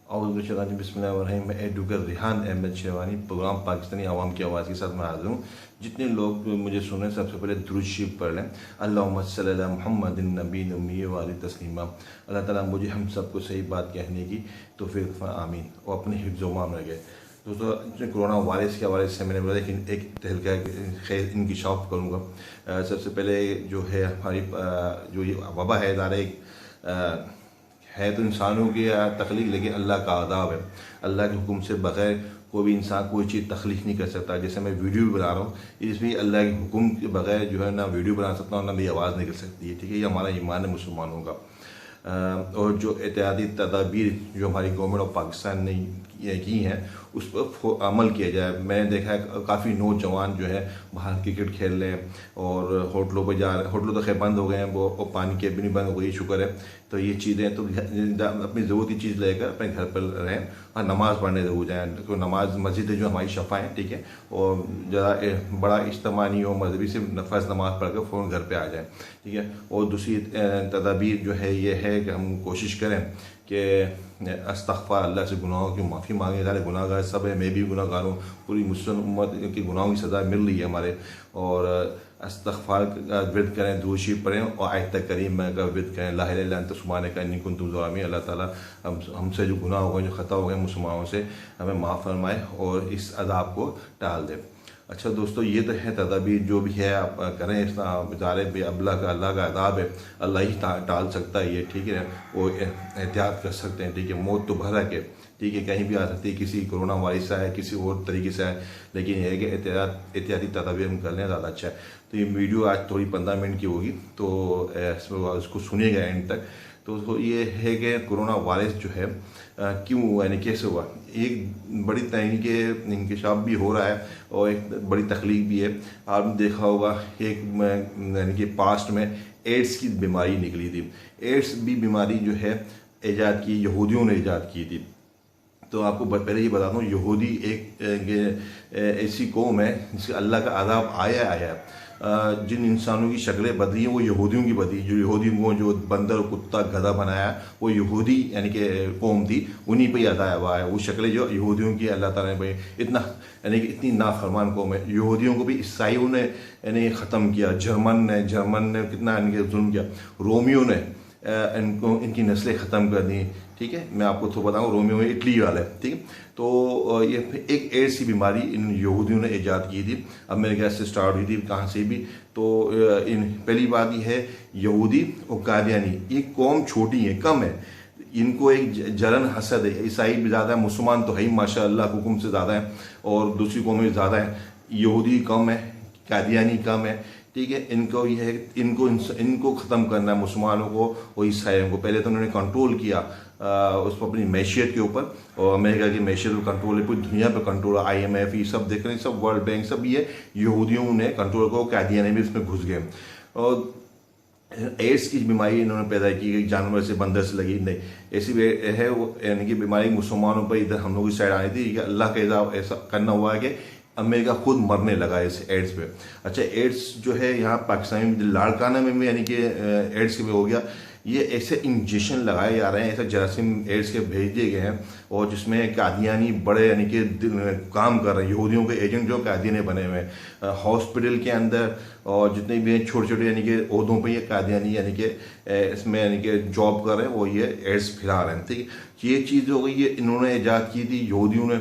बिस्मिल्लाहिर्रहमानिर्रहीम। मैं advocate Rihan Ahmad sherwani programme Pakistani आवाम की आवाज़ के साथ मैं हाजिर हूँ। जितने लोग मुझे सुने सबसे पहले दुरूद शरीफ पढ़ लें। अल्लाहुम्मा सल्ली अला मुहम्मदिन नबीन उम्मी व आलिहि तस्लीमा। अल्लाह ताला मुझे हम सबको सही बात कहने की तौफीक आमीन और अपने हिफ्ज़ व अमान रखे। दोस्तों, कोरोना वायरस के हवाले से मैंने बोला कि एक तहलका खैर इंकिशाफ करूँगा। सबसे पहले जो है हमारी जो ये वबा है ज़ाहिर है तो इंसानों की तख्लीक, लेकिन अल्लाह का आदाब है। अल्लाह के हुक्म से बग़ैर कोई भी इंसान कोई चीज़ तख्लीक नहीं कर सकता। जैसे मैं वीडियो भी बना रहा हूँ, इसमें अल्लाह के हुक्म के बग़ैर जो है ना वीडियो बना सकता हूँ ना मेरी आवाज़ निकल सकती है। ठीक है, ये हमारा ईमान है मुसलमानों का। और जो एहतियाती तदाबीर जो हमारी गवर्नमेंट ऑफ पाकिस्तान ने की हैं उस पर अमल किया जाए। मैंने देखा है काफ़ी नौजवान जो है बाहर क्रिकेट खेल रहे हैं और होटलों पर जा रहे हैं। होटलों तो खैर बंद हो गए हैं, वो पानी के भी नहीं बंद हो गई, शुक्र है। तो ये चीज़ें तो अपनी ज़रूरत की चीज़ लेकर अपने घर पर रहें और नमाज़ पढ़ने ज़रूर जाएँ। तो नमाज मस्जिद जो हमारी शफ़ा है, ठीक है, और ज़्यादा बड़ा इज्तिमा नहीं हो मजहबी, से फ़र्ज़ नमाज़ पढ़ कर फ़ौरन घर पर आ जाएँ। ठीक है, और दूसरी तदाबीर जो है ये है कि हम कोशिश करें कि अस्तग़फ़ार, अल्लाह से गुनाहों की माफ़ी मांगे। सारे गुनाहगार सब है, मैं भी गुनाहगार हूँ। पूरी मुस्लिम उम्मत की गुनाहों की सज़ा मिल रही है हमारे। और अस्तग़फ़ार का विर्द करें, दुरूद शरीफ पढ़ें और आयत करीम का विर्द करें। ला इलाहा इल्ला अंत सुब्हानका इन्नी कुन्तु ज़ालिमीन। अल्लाह ताला हमसे जो गुनाह हो गए, जो ख़ता हो गए मुसलमानों से, हमें माफ़ फरमाए और इस अज़ाब को टाल दे। अच्छा दोस्तों, ये तो है तदाबीर जो भी है आप करें। इस बेचारे बे अल्लाह का अदाब है, अल्लाह ही टाल सकता है ये, ठीक है। वो एहतियात कर सकते हैं, ठीक है। मौत तो भरक है, ठीक है, कहीं भी आ सकती है, किसी कोरोना वायरस से आए, किसी और तरीके से आए, लेकिन यह है कि एहतियाती तदाबीर हम कर लें, ज़्यादा अच्छा है। तो ये वीडियो आज थोड़ी 15 मिनट की होगी, तो उसको सुनिएगा एंड तक। तो ये है कि कोरोना वायरस जो है क्यों हुआ, यानी कैसे हुआ। एक बड़ी तरीके के इंकशाफ भी हो रहा है और एक बड़ी तकलीफ भी है। आपने देखा होगा एक यानी कि पास्ट में एड्स की बीमारी निकली थी। एड्स भी बीमारी जो है ईजाद की यहूदियों ने ईजाद की थी। तो आपको पहले ही बता दूँ, यहूदी एक ऐसी कौम है जिसके अल्लाह का अज़ाब आया है। जिन इंसानों की शक्लें बदली हैं वो यहूदियों की बदली। जो यहूदियों को जो बंदर, कुत्ता, गधा बनाया वो यहूदी यानी कि कौम थी, उन्हीं पर ही अज़ाब हुआ है। वो शक्लें जो यहूदियों की अल्लाह ताला ने भाई इतना यानी कि इतनी नाफरमान कौम है। यहूदियों को भी ईसाइयों ने यानी ख़त्म किया। जर्मन ने कितना यानी कि जुल्म किया। रोमियो ने इनकी नस्लें ख़त्म कर दी, ठीक है। मैं आपको तो बताऊँ, रोमियो में इटली वाला है, ठीक है। तो ये एक एड्स की बीमारी इन यहूदियों ने ईजाद की थी। अब मेरे ख्याल से स्टार्ट हुई थी कहाँ से भी। तो इन पहली बात ये है, यहूदी और कादियानी ये कौम छोटी है, कम है, इनको एक जलन हसद है। ईसाई भी ज़्यादा है, मुसलमान तो है ही माशाअल्लाह हुक्म से ज़्यादा है, और दूसरी कौमें ज़्यादा है। यहूदी कम है, कादियानी कम है, ठीक है। इनको ये है, इनको ख़त्म करना है, मुसलमानों को और ईसाइयों को। पहले तो उन्होंने कंट्रोल किया उस पर अपनी मैशियत के ऊपर, और अमेरिका की मैशियत पर कंट्रोल है, पूरी दुनिया पर कंट्रोल है। IMF ये सब देख रहे हैं, सब वर्ल्ड बैंक सब ये यहूदियों ने कंट्रोल को, कादियानी भी इसमें घुस गए। और एड्स की बीमारी इन्होंने पैदा की गई, जानवर से, बंदर से लगी नहीं, ऐसी है वो यानी कि बीमारी मुसलमानों पर इधर हम लोग की साइड आई थी कि अल्लाह का ऐसा करना हुआ है कि अमेरिका खुद मरने लगा इस एड्स पे। अच्छा, एड्स जो है यहाँ पाकिस्तान में लाड़काना में भी यानी कि एड्स के भी हो गया। ये ऐसे इंजेक्शन लगाए जा रहे हैं, ऐसे जरासीम एड्स के भेज दिए गए हैं, और जिसमें कादियानी बड़े यानी कि काम कर रहे हैं, यहूदियों के एजेंट जो कादियानी बने हुए हैं। हॉस्पिटल के अंदर और जितने भी छोटे छोटे यानी कि ओहदों पर ये कादियानी यानी कि इसमें यानी कि जॉब कर रहे हैं, वो ये एड्स फैला रहे हैं, ठीक है। ये चीज़ हो गई, ये इन्होंने ईजाद की थी यहूदियों ने।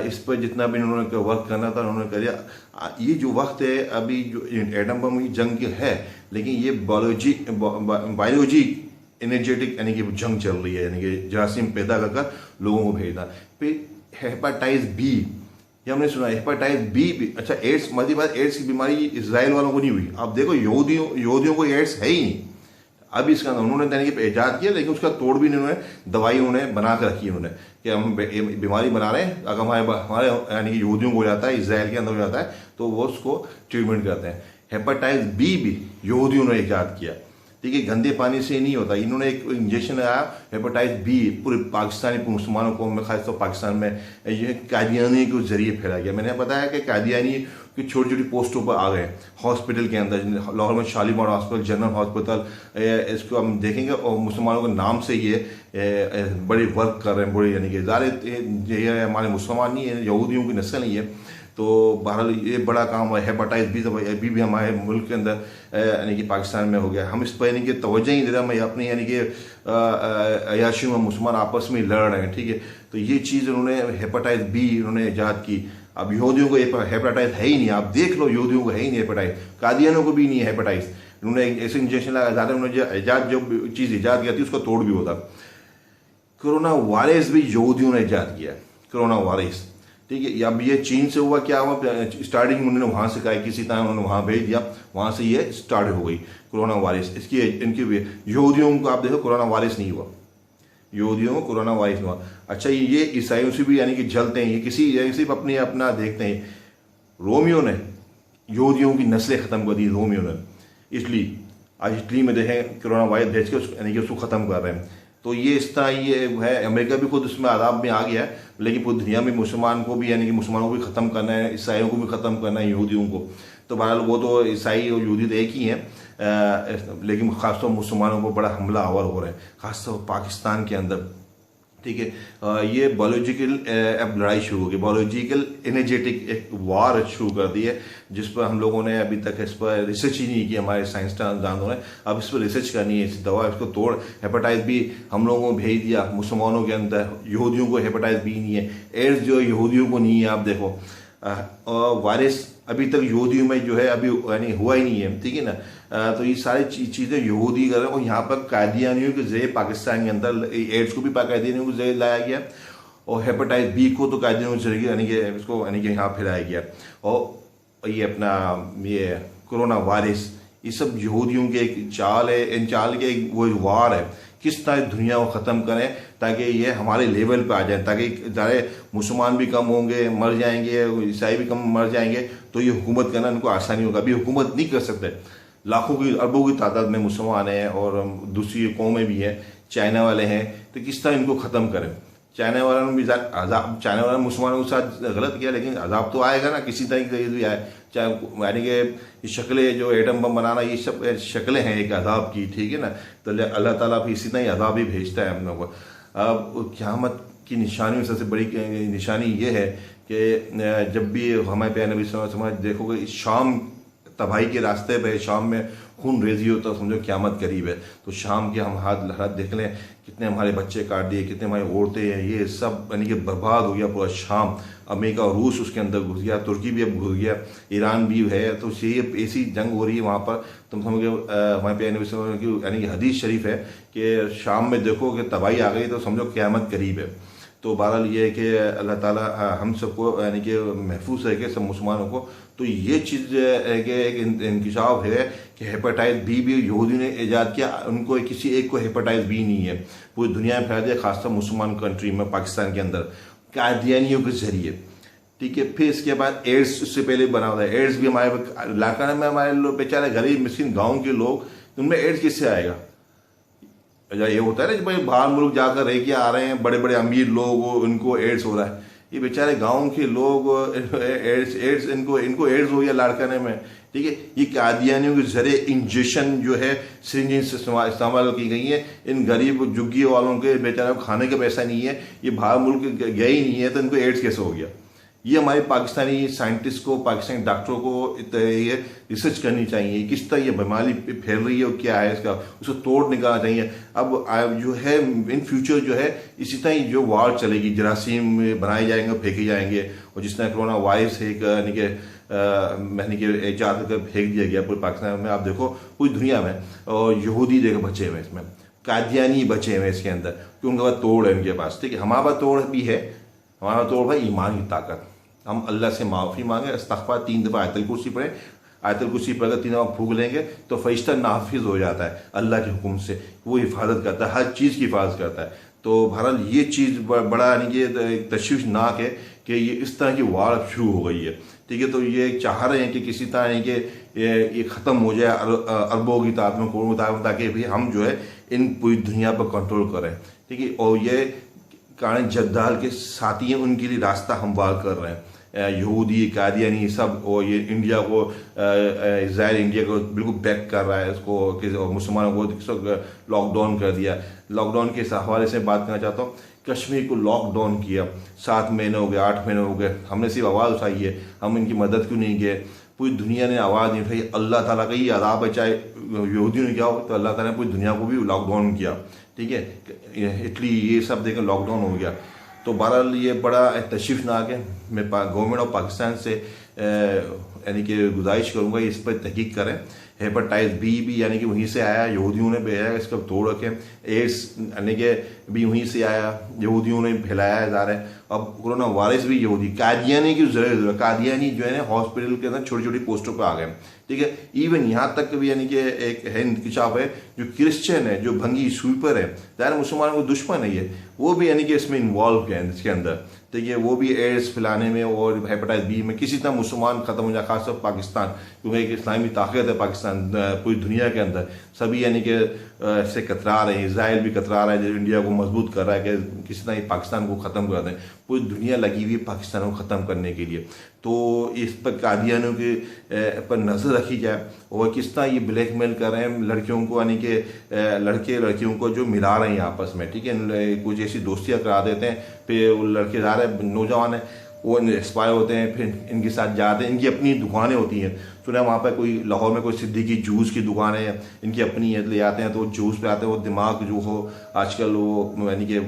इस पर जितना भी इन्होंने वर्क करना था उन्होंने कर दिया। ये जो वक्त है अभी जो एटम बम की जंग है, लेकिन ये बायोलॉजी एनर्जेटिक यानी कि जंग चल रही है, यानी कि जरासीम पैदा कर लोगों को भेजना। फिर हेपेटाइटिस बी, ये हमने सुना हेपेटाइटिस बी भी। अच्छा, एड्स मज़ीद बात, एड्स की बीमारी इसराइल वालों को नहीं हुई। आप देखो, यहूदियों को एड्स है ही नहीं। अब इसका उन्होंने यानी कि ईजाद किया, लेकिन उसका तोड़ भी उन्होंने दवाई उन्होंने बना कर रखी है उन्होंने कि हम बीमारी बना रहे हैं, अगर हमारे यानी कि यहूदियों को हो जाता है, इसराइल के अंदर हो जाता है, तो वो उसको ट्रीटमेंट करते हैं। हेपेटाइटिस बी भी यहूदियों ने ईजाद किया, ठीक है, गंदे पानी से नहीं होता। इन्होंने एक इंजेक्शन लगाया हेपेटाइटिस बी पूरे पाकिस्तानी मुसलमानों को में, खासतौर पाकिस्तान में ये कादियानी के जरिए फैला गया। मैंने बताया कि कादियानी की छोटी छोटी पोस्टों पर आ गए हॉस्पिटल के अंदर, लाहौर में शालीमार हॉस्पिटल, जनरल हॉस्पिटल, इसको हम देखेंगे और मुसलमानों के नाम से ये बड़ी वर्क कर रहे हैं, बड़ी यानी कि ज़ाहिर ये हमारे मुसलमान नहीं है, यहूदियों की नस्ल नहीं है। तो बहरहाल ये बड़ा काम है। हेपेटाइटिस बी अभी भी हमारे मुल्क के अंदर यानी कि पाकिस्तान में हो गया। हम इस पर यानी कि तवज्जो ही दे रहे, मैं अपनी यानी कि अयाशी में मुसलमान आपस में लड़ रहे हैं, ठीक है। तो ये चीज़ उन्होंने हेपेटाइटिस बी उन्होंने ईजाद की। अब यहूदियों को हेपेटाइटिस है ही नहीं, आप देख लो, यहूदियों को है ही नहीं हेपेटाइटिस, कादियानों को भी नहीं है हेपेटाइटिस। उन्होंने ऐसे इंजेक्शन लगा, ज़्यादा उन्होंने जो चीज़ ईजाद किया थी उसको तोड़ भी होता। कोरोना वायरस भी यहूदियों ने ईजाद किया, कोरोना वायरस, ठीक है। अब ये चीन से हुआ, क्या हुआ, स्टार्टिंग उन्होंने वहाँ से कहा, किसी तरह उन्होंने वहाँ भेज दिया, वहाँ से ये स्टार्ट हो गई कोरोना वायरस। इसकी इनकी यहूदियों को आप देखो कोरोना वायरस नहीं हुआ, यहूदियों को कोरोना वायरस हुआ। अच्छा, ये ईसाइयों से भी यानी कि जलते हैं, ये किसी सिर्फ अपने अपना देखते हैं। रोमियो ने यहूदियों की नस्लें ख़त्म कर दी, रोमियो ने। इसलिए आज इटली में देखें कोरोना वायरस भेज के यानी कि उसको ख़त्म कर रहे हैं। तो ये इस तरह ये है, अमेरिका भी खुद उसमें आदाब में आ गया है, लेकिन पूरी दुनिया में मुसलमान को भी यानी कि मुसलमानों को भी ख़त्म करना है, ईसाइयों को भी ख़त्म करना है, यहूदियों को। तो बहरहाल वो तो ईसाई और यहूदी तो एक ही हैं, लेकिन खासतौर मुसलमानों को बड़ा हमला आवर हो रहा है, खासतौर पाकिस्तान के अंदर, ठीक है। ये बायोलॉजिकल अब लड़ाई शुरू होगी, बायोलॉजिकल एनर्जेटिक एक वार शुरू कर दी है, जिस पर हम लोगों ने अभी तक इस पर रिसर्च ही नहीं की, हमारे साइंसदानों ने। अब इस पर रिसर्च करनी है, इस दवा इसको तोड़। हेपेटाइटिस बी हम लोगों को भेज दिया मुसलमानों के अंदर, यहूदियों को हेपेटाइटिस बी नहीं है। एड्स जो यहूदियों को नहीं है, आप देखो। और वायरस अभी तक यहूदियों में जो है अभी यानी हुआ ही नहीं है, ठीक है ना। तो ये सारी चीज़ें यहूदी कर रहे हैं, और यहाँ पर कादियानियों के जरिए पाकिस्तान के अंदर एड्स को भी कादियानियों के जरिए लाया गया, और हेपेटाइटिस बी को तो कादियानियों के जरिए यानी कि इसको यानी कि यहाँ फैलाया गया। और ये अपना ये कोरोना वायरस, ये सब यहूदियों के एक चाल है, इन चाल के एक वो वार है, किस तरह दुनिया को ख़त्म करें ताकि ये हमारे लेवल पे आ जाए, ताकि ज़्यादा मुसलमान भी कम होंगे, मर जाएंगे, ईसाई भी कम मर जाएंगे, तो ये हुकूमत करना उनको आसानी होगा। अभी हुकूमत नहीं कर सकते, लाखों की अरबों की तादाद में मुसलमान हैं और दूसरी कौमें भी हैं, चाइना वाले हैं, तो किस तरह इनको ख़त्म करें। चाइना वालों ने भी अजाब, चाइना वालों ने मुसलमानों के साथ गलत किया, लेकिन अजाब तो आएगा ना, किसी तरीके से भी आए। चाहे यानी कि ये शक्लें जो एटम बम बनाना, ये सब शक्लें हैं एक अजाब की, ठीक है ना। तो अल्लाह ताला भी इसी तरह ही अजाब ही भेजता है हम लोग को। अब क़यामत की निशानी में सबसे बड़ी निशानी ये है कि जब भी हमारे प्यारे नबी सल्लल्लाहु अलैहि वसल्लम देखोगे शाम तबाही के रास्ते पे, शाम में खून रेजी हो तो समझो क़यामत करीब है। तो शाम के हम हाथ देख लें, कितने हमारे बच्चे काट दिए, कितने हमारी औरतें हैं, ये सब यानी कि बर्बाद हो गया पूरा शाम। अमेरिका और रूस उसके अंदर घुस गया, तुर्की भी अब घुस गया, ईरान भी है। तो ये ऐसी जंग हो रही है वहाँ पर, तुम समझो हमारे प्यारे नबी सल्लल्लाहु अलैहि वसल्लम की यानी कि हदीस शरीफ है कि शाम में देखो कि तबाही आ गई तो समझो क़यामत करीब है। तो बहरहाल ये है कि अल्लाह ताला हम सबको यानी कि महफूज रखे, सब मुसलमानों को। तो ये चीज़ है कि एक इंकशाफ है कि हेपेटाइटिस बी यहूदी ने ईजाद किया, उनको किसी एक को हेपेटाइटिस बी नहीं है, पूरी दुनिया में फैला दिया, खासतौर मुसलमान कंट्री में, पाकिस्तान के अंदर कादियानियों के जरिए, ठीक है। फिर इसके बाद एड्स उससे पहले बना हुआ है। एड्स भी हमारे इलाका में, हमारे लोग बेचारे गरीब मिस्किन गाँव के लोग, उनमें एड्स किससे आएगा। ये होता है ना कि भाई बाहर मुल्क जाकर रह के आ रहे हैं, बड़े बड़े अमीर लोग, उनको एड्स हो रहा है। ये बेचारे गांव के लोग एड्स इनको एड्स हो गया लाड़काने में, ठीक है। ये कादियानियों के जरिए इंजेक्शन जो है सिरिंज से इस्तेमाल की गई है। इन गरीब झुग्गी वालों के बेचारे खाने का पैसा नहीं है, ये बाहर मुल्क गए ही नहीं है, तो इनको एड्स कैसे हो गया। ये हमारे पाकिस्तानी साइंटिस्ट को, पाकिस्तानी डॉक्टरों को ये रिसर्च करनी चाहिए, किस तरह ये बीमारी फैल रही है और क्या है इसका, उसको तोड़ निकालना चाहिए। अब जो है इन फ्यूचर जो है इसी तरह जो वार चलेगी, जरासीम बनाए जाएंगे, फेंके जाएंगे, और जिस तरह कोरोना वायरस है यानी कि ईजाद कर फेंक दिया गया पूरे पाकिस्तान में। आप देखो पूरी दुनिया में, और यहूदी देखो बचे हुए इसमें, कादियानी बचे हुए इसके अंदर, कि उनके पास तोड़ है, उनके पास, ठीक है। हमारे पास तोड़ भी है, हमारा तोड़ भाई ईमान की ताकत। हम अल्लाह से माफ़ी मांगे, इस्तग़फ़ार 3 दफ़ा आयतुल कुर्सी पढ़े, आयतुल कुर्सी पढ़कर 3 दफ़ा फूंक लेंगे तो फरिश्ता नाफिज हो जाता है अल्लाह के हुक्म से, वो हिफाजत करता है, हर चीज़ की हिफाजत करता है। तो बहरहाल ये चीज़ बड़ा यानी कि तशवीशनाक है कि ये इस तरह की वार शुरू हो गई है, ठीक है। तो ये चाह रहे हैं कि किसी तरह यानी कि ये ख़त्म हो जाए अरबों की तादाद में, करोड़ों की तादाद में, ताकि भी हम जो है इन पूरी दुनिया पर कंट्रोल करें। ठीक है, और ये कारण जद्दाल के साथी हैं, उनके लिए रास्ता हमवार कर रहे हैं यहूदी, कादियानी सब। और ये इंडिया को, इज़राइल इंडिया को बिल्कुल बैक कर रहा है इसको, कि मुसलमानों को लॉकडाउन कर दिया। लॉकडाउन के हवाले से बात करना चाहता हूँ। कश्मीर को लॉकडाउन किया, 7 महीने हो गए, 8 महीने हो गए, हमने सिर्फ आवाज़ उठाई है, हम इनकी मदद क्यों नहीं किए? पूरी दुनिया ने आवाज़ नहीं उठाई। अल्लाह ताला का ही अज़ाब है, चाहे यहूदियों ने किया हो, तो अल्लाह ताला ने पूरी दुनिया को भी लॉकडाउन किया। ठीक है, इटली ये सब देकर लॉकडाउन हो गया। तो बहरहाल ये बड़ा तशरीफनाक है। मैं गवर्नमेंट ऑफ पाकिस्तान से यानी कि गुजारिश करूँगा इस पर तहकीक करें। हेपेटाइटिस बी भी यानी कि वहीं से आया, यहूदियों ने भेजा, इसका तोड़ रखें। एड्स यानी कि भी वहीं से आया, यहूदियों ने फैलाया जा रहा है। अब कोरोना वायरस भी यहूदी, कादियानी की जरूरत, कादियानी जो है ना हॉस्पिटल के अंदर छोटी छोटी पोस्टों पर आ गए। ठीक है, इवन यहाँ तक भी यानी कि एक है इंकशाफ है, जो क्रिश्चियन है, जो भंगी स्वीपर है, ज़ाहिर मुसलमानों को दुश्मन है ये, वो भी यानी कि इसमें इन्वॉल्व है इसके अंदर। ठीक है, वो भी एड्स फैलाने में और हेपेटाइटिस बी में किसी तरह मुसलमान ख़त्म हो जाए, खासतौर पाकिस्तान, क्योंकि एक इस्लामी ताकत है पाकिस्तान पूरी दुनिया के अंदर। सभी यानी कि से कतरा रहे हैं, इसराइल भी कतरा रहा है, जो इंडिया को मजबूत कर रहा है कि किसी तरह पाकिस्तान को ख़त्म कर दें। पूरी दुनिया लगी हुई है पाकिस्तान को ख़त्म करने के लिए। तो इस पर कादियानियों के पर नज़र रखी जाए, और किस तरह ये ब्लैकमेल कर रहे हैं लड़कियों को, यानी कि लड़के लड़कियों को जो मिला रहे हैं आपस में। ठीक है, कुछ ऐसी दोस्तियाँ करा देते हैं, फिर वो लड़के जा रहे हैं, नौजवान है, वो एक्सपायर होते हैं, फिर इनके साथ जाते हैं। इनकी अपनी दुकानें होती हैं, सुना वहाँ पर कोई लाहौर में कोई सिद्दीकी जूस की दुकान है, इनकी अपनी है, ले आते हैं तो जूस पे आते हैं। वो दिमाग जो हो आजकल वो यानी कि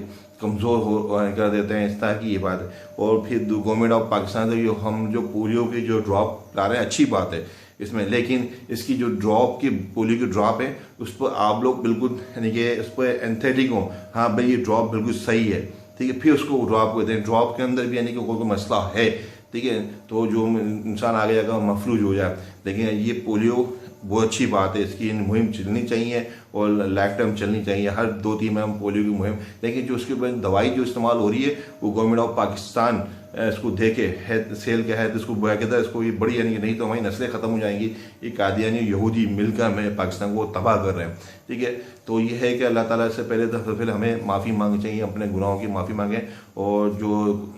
कमज़ोर हो कर देते हैं, इस तरह की ये बात है। और फिर गवर्नमेंट ऑफ पाकिस्तान से हम जो पोलियो की जो ड्रॉप ला रहे हैं, अच्छी बात है इसमें, लेकिन इसकी जो ड्रॉप की पोलियो की ड्रॉप है उस पर आप लोग बिल्कुल यानी कि उस पर एंथेटिक हो, हाँ भाई ये ड्रॉप बिल्कुल सही है। ठीक है, फिर उसको ड्रॉप करते हैं। ड्रॉप के अंदर भी यानी कि कोई मसला है, ठीक है, तो जो इंसान आगे जाकर मफलूज हो जाए। लेकिन ये पोलियो बहुत अच्छी बात है, इसकी मुहिम चलनी चाहिए और लाइफ टाइम चलनी चाहिए, हर 2-3 माह में पोलियो की मुहिम। लेकिन जो उसके बाद दवाई जो इस्तेमाल हो रही है, वो गवर्नमेंट ऑफ पाकिस्तान इसको देखे है, सेल के है, तो इसको बाकायदा इसको ये बड़ी यानी कि नहीं तो हमारी नस्लें ख़त्म हो जाएंगी। ये कादियानी यहूदी मिलकर हमें पाकिस्तान को तबाह कर रहे हैं। ठीक है, तो ये है कि अल्लाह ताला से पहले हमें माफ़ी मांगनी चाहिए, अपने गुनाहों की माफ़ी मांगें, और जो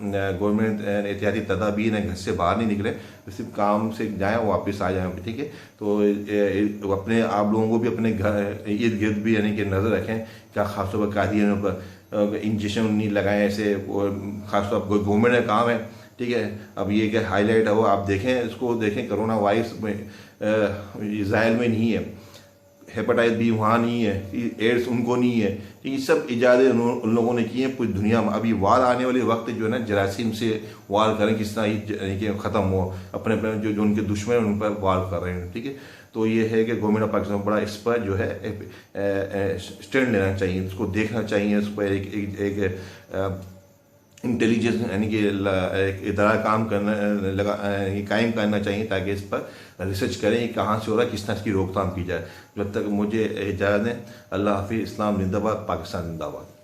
गवर्नमेंट एहतियाती तदाबीर हैं, घर से बाहर नहीं निकले, सिर्फ काम से जाएँ वापस आ जाएँ। ठीक है, तो अपने आप लोगों को भी अपने घर इर्द गिर्द भी यानी कि नज़र रखें, क्या खासतौर पर कादियानियों पर इंजेक्शन नहीं लगाएं ऐसे, और खासतौर पर गवर्नमेंट का काम है। ठीक है, अब ये क्या हाईलाइट हो, आप देखें इसको, देखें कोरोना वायरस में इज़राइल में नहीं है, हेपेटाइटिस बी वहाँ नहीं है, एड्स उनको नहीं है। ये सब इजाज़ें उन लोगों ने की हैं पूरी दुनिया में। अभी वार आने वाले वक्त जो है ना, जरासीम से वार करें, किस तरह यानी कि ख़त्म हो, अपने अपने जो उनके दुश्मन हैं उन पर वार कर रहे हैं। ठीक है, तो ये है कि गवर्नमेंट ऑफ पाकिस्तान बड़ा इस पर जो है स्टैंड लेना चाहिए, इसको देखना चाहिए, इस पर एक इंटेलिजेंस यानी कि एक इदारा काम करना कायम करना चाहिए, ताकि इस पर रिसर्च करें कि कहाँ से हो रहा है, किस तरह इसकी रोकथाम की जाए। जब तक मुझे इजाज़त दें, अल्लाह हाफिज़, इस्लाम जिंदाबाद, पाकिस्तान जिंदाबाद।